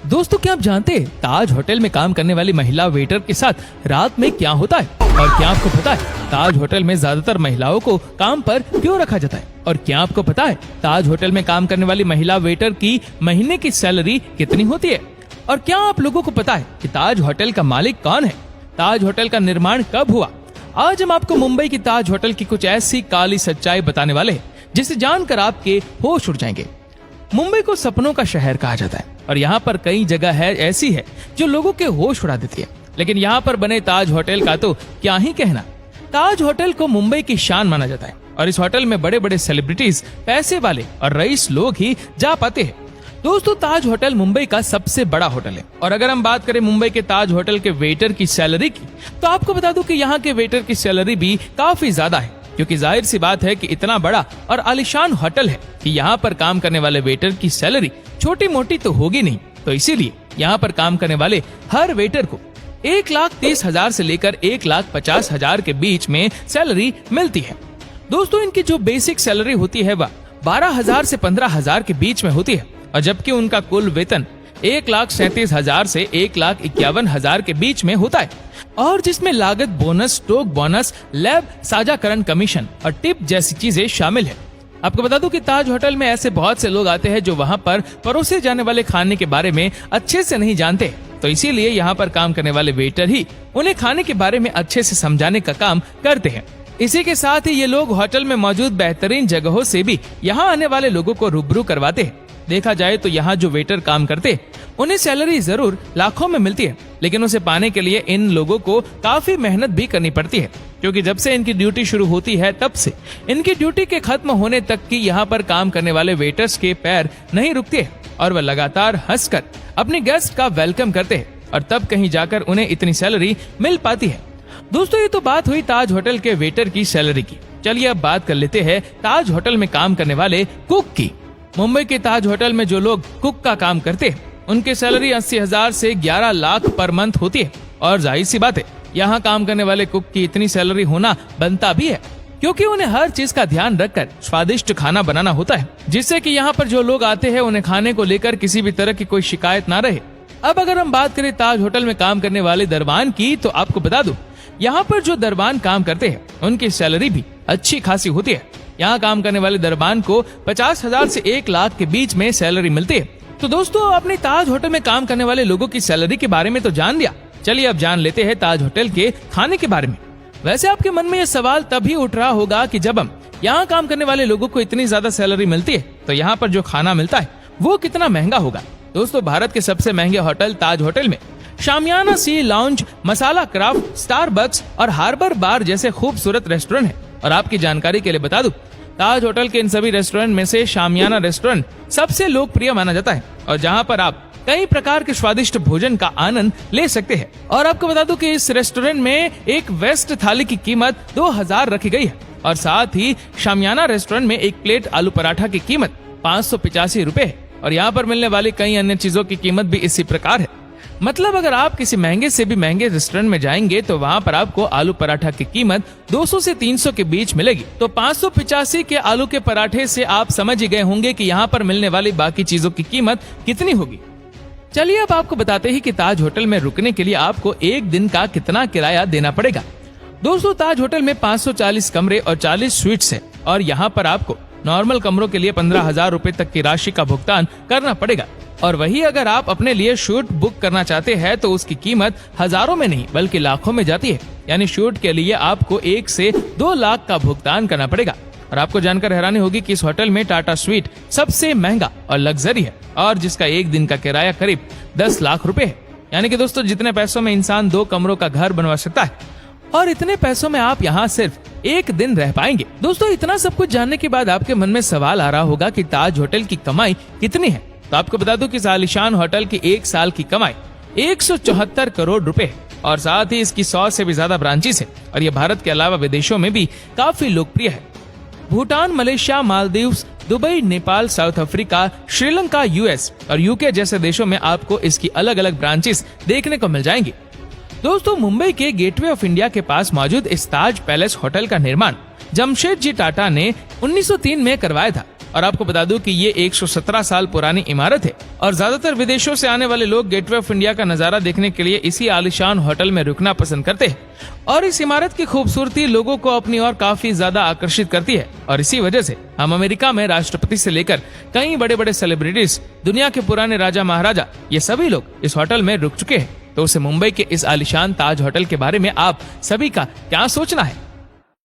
दोस्तों क्या आप जानते हैं ताज होटल में काम करने वाली महिला वेटर के साथ रात में क्या होता है? और क्या आपको पता है ताज होटल में ज्यादातर महिलाओं को काम पर क्यों रखा जाता है? और क्या आपको पता है ताज होटल में काम करने वाली महिला वेटर की महीने की सैलरी कितनी होती है? और क्या आप लोगों को पता है कि ताज होटल का मालिक कौन है? ताज होटल का निर्माण कब हुआ? आज हम आपको मुंबई की ताज होटल की कुछ ऐसी काली सच्चाई बताने वाले हैं जिसे जानकर आपके होश उड़ जाएंगे। मुंबई को सपनों का शहर कहा जाता है और यहाँ पर कई जगह है ऐसी है जो लोगों के होश उड़ा देती है, लेकिन यहाँ पर बने ताज होटल का तो क्या ही कहना। ताज होटल को मुंबई की शान माना जाता है और इस होटल में बड़े बड़े सेलिब्रिटीज, पैसे वाले और रईस लोग ही जा पाते हैं। दोस्तों ताज होटल मुंबई का सबसे बड़ा होटल है और अगर हम बात करें मुंबई के ताज होटल के वेटर की सैलरी की तो आपको बता दूं कि यहाँ के वेटर की सैलरी भी काफी ज्यादा है, क्योंकि जाहिर सी बात है कि इतना बड़ा और आलीशान होटल है कि यहाँ पर काम करने वाले वेटर की सैलरी छोटी मोटी तो होगी नहीं, तो इसीलिए यहाँ पर काम करने वाले हर वेटर को 1,30,000 से लेकर 1,50,000 के बीच में सैलरी मिलती है। दोस्तों इनकी जो बेसिक सैलरी होती है वह 12,000 से 15,000 के बीच में होती है और जबकि उनका कुल वेतन 1,37,000 से 1,51,000 के बीच में होता है और जिसमें लागत, बोनस, स्टॉक बोनस, लैब साझाकरण कमीशन और टिप जैसी चीजें शामिल है। आपको बता दूं कि ताज होटल में ऐसे बहुत से लोग आते हैं जो वहां पर परोसे जाने वाले खाने के बारे में अच्छे से नहीं जानते, तो इसीलिए यहाँ पर काम करने वाले वेटर ही उन्हें खाने के बारे में अच्छे से समझाने का काम करते हैं। इसी के साथ ही ये लोग होटल में मौजूद बेहतरीन जगहों से भी यहाँ आने वाले लोगों को रूबरू करवाते हैं। देखा जाए तो यहाँ जो वेटर काम करते उन्हें सैलरी जरूर लाखों में मिलती है, लेकिन उसे पाने के लिए इन लोगों को काफी मेहनत भी करनी पड़ती है, क्योंकि जब से इनकी ड्यूटी शुरू होती है तब से इनकी ड्यूटी के खत्म होने तक की यहाँ पर काम करने वाले वेटर्स के पैर नहीं रुकते और वह लगातार हंसकर अपने गेस्ट का वेलकम करते हैं और तब कहीं जाकर उन्हें इतनी सैलरी मिल पाती है। दोस्तों ये तो बात हुई ताज होटल के वेटर की सैलरी की। चलिए अब बात कर लेते हैं ताज होटल में काम करने वाले कुक की। मुंबई के ताज होटल में जो लोग कुक का काम करते हैं उनकी सैलरी 80,000 से 11 लाख पर मंथ होती है और जाहिर सी बात है यहाँ काम करने वाले कुक की इतनी सैलरी होना बनता भी है, क्योंकि उन्हें हर चीज का ध्यान रखकर स्वादिष्ट खाना बनाना होता है, जिससे कि यहाँ पर जो लोग आते हैं उन्हें खाने को लेकर किसी भी तरह की कोई शिकायत ना रहे। अब अगर हम बात करें ताज होटल में काम करने वाले दरबान की तो आपको बता दूं यहाँ पर जो दरबान काम करते हैं उनकी सैलरी भी अच्छी खासी होती है। यहाँ काम करने वाले दरबान को 50,000 से 1 लाख के बीच में सैलरी मिलती है। तो दोस्तों अपने ताज होटल में काम करने वाले लोगों की सैलरी के बारे में तो जान लिया, चलिए अब जान लेते हैं ताज होटल के खाने के बारे में। वैसे आपके मन में ये सवाल तभी उठ रहा होगा कि जब हम यहाँ काम करने वाले लोगों को इतनी ज्यादा सैलरी मिलती है तो यहाँ पर जो खाना मिलता है वो कितना महंगा होगा। दोस्तों भारत के सबसे महंगे होटल ताज होटल में शामियाना सी लाउंज, मसाला क्राफ्ट, स्टारबक्स और हार्बर बार जैसे खूबसूरत रेस्टोरेंट है। और आपकी जानकारी के लिए बता दूं ताज होटल के इन सभी रेस्टोरेंट में से शामियाना रेस्टोरेंट सबसे लोकप्रिय माना जाता है और जहां पर आप कई प्रकार के स्वादिष्ट भोजन का आनंद ले सकते हैं। और आपको बता दूं कि इस रेस्टोरेंट में एक वेस्ट थाली की कीमत 2,000 रखी गई है और साथ ही शामियाना रेस्टोरेंट में एक प्लेट आलू पराठा की कीमत 585 रुपए है और यहाँ पर मिलने वाली कई अन्य चीजों की कीमत भी इसी प्रकार है। मतलब अगर आप किसी महंगे से भी महंगे रेस्टोरेंट में जाएंगे तो वहाँ पर आपको आलू पराठा की कीमत 200 से 300 के बीच मिलेगी। तो 585 के आलू के पराठे से आप समझ ही गए होंगे कि यहाँ पर मिलने वाली बाकी चीजों की कीमत कितनी होगी। चलिए अब आपको बताते हैं कि ताज होटल में रुकने के लिए आपको एक दिन का कितना किराया देना पड़ेगा। दोस्तों ताज होटल में 540 कमरे और 40 स्वीट्स है और यहाँ पर आपको नॉर्मल कमरों के लिए 15,000 रुपए तक की राशि का भुगतान करना पड़ेगा और वही अगर आप अपने लिए शूट बुक करना चाहते हैं तो उसकी कीमत हजारों में नहीं बल्कि लाखों में जाती है। यानी शूट के लिए आपको 1 से 2 लाख का भुगतान करना पड़ेगा। और आपको जानकर हैरानी होगी कि इस होटल में टाटा स्वीट सबसे महंगा और लग्जरी है और जिसका एक दिन का किराया करीब 10 लाख रुपए है। यानी कि दोस्तों जितने पैसों में इंसान 2 कमरों का घर बनवा सकता है और इतने पैसों में आप यहाँ सिर्फ एक दिन रह पाएंगे। दोस्तों इतना सब कुछ जानने के बाद आपके मन में सवाल आ रहा होगा कि ताज होटल की कमाई कितनी है। तो आपको बता दूं कि इस आलीशान होटल की 1 साल की कमाई 174 करोड़ रुपए है और साथ ही इसकी 100 से भी ज्यादा ब्रांचेस है और ये भारत के अलावा विदेशों में भी काफी लोकप्रिय है। Bhutan, Malaysia, Maldives, Dubai, Nepal, south Africa, Sri Lanka, US और यूके जैसे देशों में आपको इसकी अलग अलग ब्रांचेस देखने को मिल जाएंगी। दोस्तों मुंबई के गेटवे ऑफ इंडिया के पास मौजूद इस ताज पैलेस होटल का निर्माण जमशेदजी टाटा ने 1903 में करवाया था। और आपको बता दूं कि ये 117 साल पुरानी इमारत है और ज्यादातर विदेशों से आने वाले लोग गेटवे ऑफ इंडिया का नजारा देखने के लिए इसी आलीशान होटल में रुकना पसंद करते हैं। और इस इमारत की खूबसूरती लोगों को अपनी ओर काफी ज्यादा आकर्षित करती है और इसी वजह से हम अमेरिका में राष्ट्रपति से लेकर कई बड़े बड़े सेलिब्रिटीज, दुनिया के पुराने राजा महाराजा, ये सभी लोग इस होटल में रुक चुके हैं। तो उसे मुंबई के इस आलीशान ताज होटल के बारे में आप सभी का क्या सोचना है?